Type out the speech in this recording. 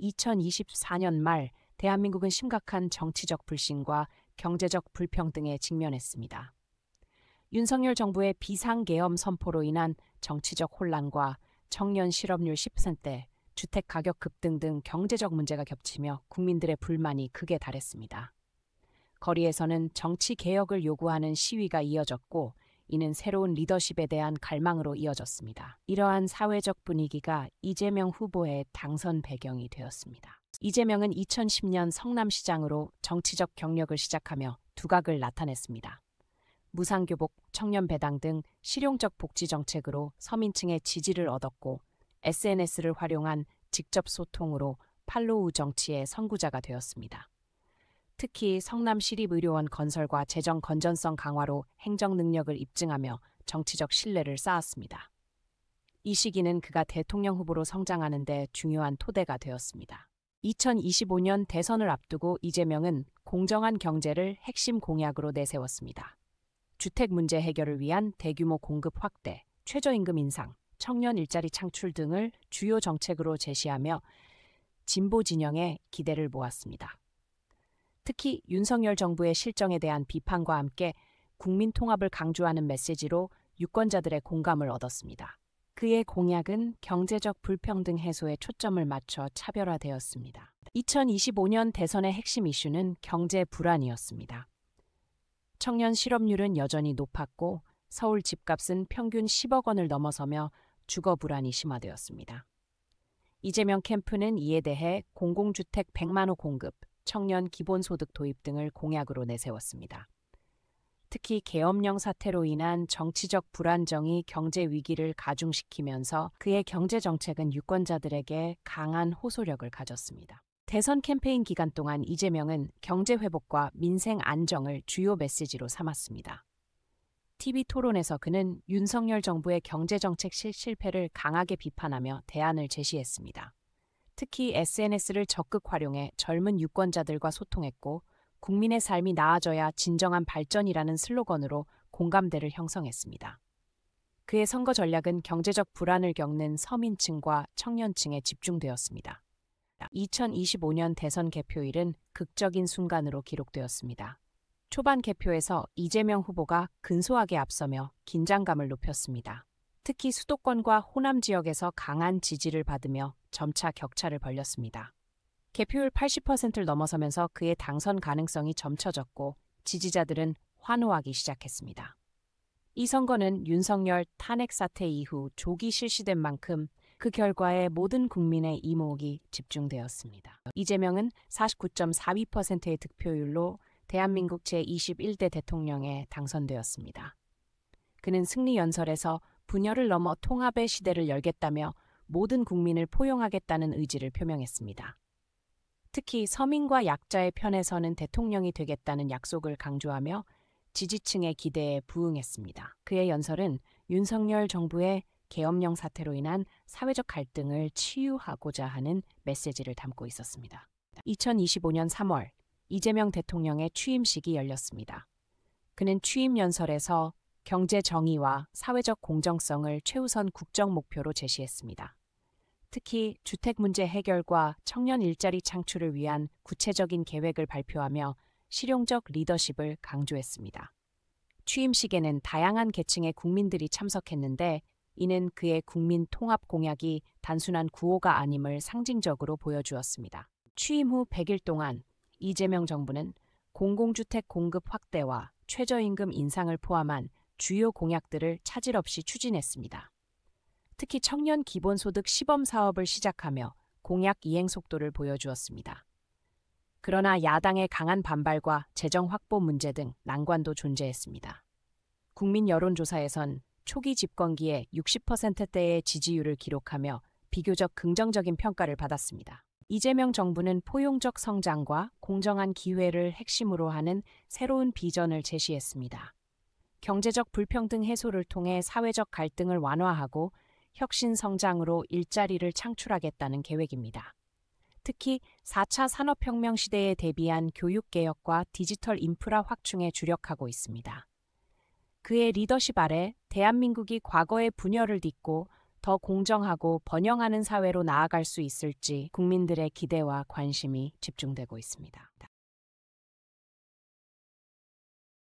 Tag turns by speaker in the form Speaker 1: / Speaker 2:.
Speaker 1: 2024년 말 대한민국은 심각한 정치적 불신과 경제적 불평등에 직면했습니다. 윤석열 정부의 비상계엄 선포로 인한 정치적 혼란과 청년 실업률 10%, 주택 가격 급등 등 경제적 문제가 겹치며 국민들의 불만이 극에 달했습니다. 거리에서는 정치 개혁을 요구하는 시위가 이어졌고 이는 새로운 리더십에 대한 갈망으로 이어졌습니다. 이러한 사회적 분위기가 이재명 후보의 당선 배경이 되었습니다. 이재명은 2010년 성남시장으로 정치적 경력을 시작하며 두각을 나타냈습니다. 무상교복, 청년배당 등 실용적 복지 정책으로 서민층의 지지를 얻었고 SNS를 활용한 직접 소통으로 팔로우 정치의 선구자가 되었습니다. 특히 성남시립의료원 건설과 재정 건전성 강화로 행정 능력을 입증하며 정치적 신뢰를 쌓았습니다. 이 시기는 그가 대통령 후보로 성장하는 데 중요한 토대가 되었습니다. 2025년 대선을 앞두고 이재명은 공정한 경제를 핵심 공약으로 내세웠습니다. 주택 문제 해결을 위한 대규모 공급 확대, 최저임금 인상, 청년 일자리 창출 등을 주요 정책으로 제시하며 진보 진영의 기대를 모았습니다. 특히 윤석열 정부의 실정에 대한 비판과 함께 국민 통합을 강조하는 메시지로 유권자들의 공감을 얻었습니다. 그의 공약은 경제적 불평등 해소에 초점을 맞춰 차별화되었습니다. 2025년 대선의 핵심 이슈는 경제 불안이었습니다. 청년 실업률은 여전히 높았고 서울 집값은 평균 10억 원을 넘어서며 주거 불안이 심화되었습니다. 이재명 캠프는 이에 대해 공공주택 100만 호 공급, 청년 기본소득 도입 등을 공약으로 내세웠습니다. 특히 계엄령 사태로 인한 정치적 불안정이 경제 위기를 가중시키면서 그의 경제 정책은 유권자들에게 강한 호소력을 가졌습니다. 대선 캠페인 기간 동안 이재명은 경제 회복과 민생 안정을 주요 메시지로 삼았습니다. TV 토론에서 그는 윤석열 정부의 경제 정책 실패를 강하게 비판하며 대안을 제시했습니다. 특히 SNS를 적극 활용해 젊은 유권자들과 소통했고 국민의 삶이 나아져야 진정한 발전이라는 슬로건으로 공감대를 형성했습니다. 그의 선거 전략은 경제적 불안을 겪는 서민층과 청년층에 집중되었습니다. 2025년 대선 개표일은 극적인 순간으로 기록되었습니다. 초반 개표에서 이재명 후보가 근소하게 앞서며 긴장감을 높였습니다. 특히 수도권과 호남 지역에서 강한 지지를 받으며 점차 격차를 벌렸습니다. 개표율 80%를 넘어서면서 그의 당선 가능성이 점쳐졌고 지지자들은 환호하기 시작했습니다. 이 선거는 윤석열 탄핵 사태 이후 조기 실시된 만큼 그 결과에 모든 국민의 이목이 집중되었습니다. 이재명은 49.42%의 득표율로 대한민국 제21대 대통령에 당선되었습니다. 그는 승리 연설에서 분열을 넘어 통합의 시대를 열겠다며 모든 국민을 포용하겠다는 의지를 표명했습니다. 특히 서민과 약자의 편에 서는 대통령이 되겠다는 약속을 강조하며 지지층의 기대에 부응했습니다. 그의 연설은 윤석열 정부의 계엄령 사태로 인한 사회적 갈등을 치유하고자 하는 메시지를 담고 있었습니다. 2025년 3월 이재명 대통령의 취임식이 열렸습니다. 그는 취임 연설에서 경제 정의와 사회적 공정성을 최우선 국정 목표로 제시했습니다. 특히 주택 문제 해결과 청년 일자리 창출을 위한 구체적인 계획을 발표하며 실용적 리더십을 강조했습니다. 취임식에는 다양한 계층의 국민들이 참석했는데 이는 그의 국민 통합 공약이 단순한 구호가 아님을 상징적으로 보여주었습니다. 취임 후 100일 동안 이재명 정부는 공공주택 공급 확대와 최저임금 인상을 포함한 주요 공약들을 차질 없이 추진했습니다. 특히 청년 기본소득 시범 사업을 시작하며 공약 이행 속도를 보여주었습니다. 그러나 야당의 강한 반발과 재정 확보 문제 등 난관도 존재했습니다. 국민 여론조사에선 초기 집권기에 60%대의 지지율을 기록하며 비교적 긍정적인 평가를 받았습니다. 이재명 정부는 포용적 성장과 공정한 기회를 핵심으로 하는 새로운 비전을 제시했습니다. 경제적 불평등 해소를 통해 사회적 갈등을 완화하고 혁신 성장으로 일자리를 창출하겠다는 계획입니다. 특히 4차 산업혁명 시대에 대비한 교육개혁과 디지털 인프라 확충에 주력하고 있습니다. 그의 리더십 아래 대한민국이 과거의 분열을 딛고 더 공정하고 번영하는 사회로 나아갈 수 있을지 국민들의 기대와 관심이 집중되고 있습니다.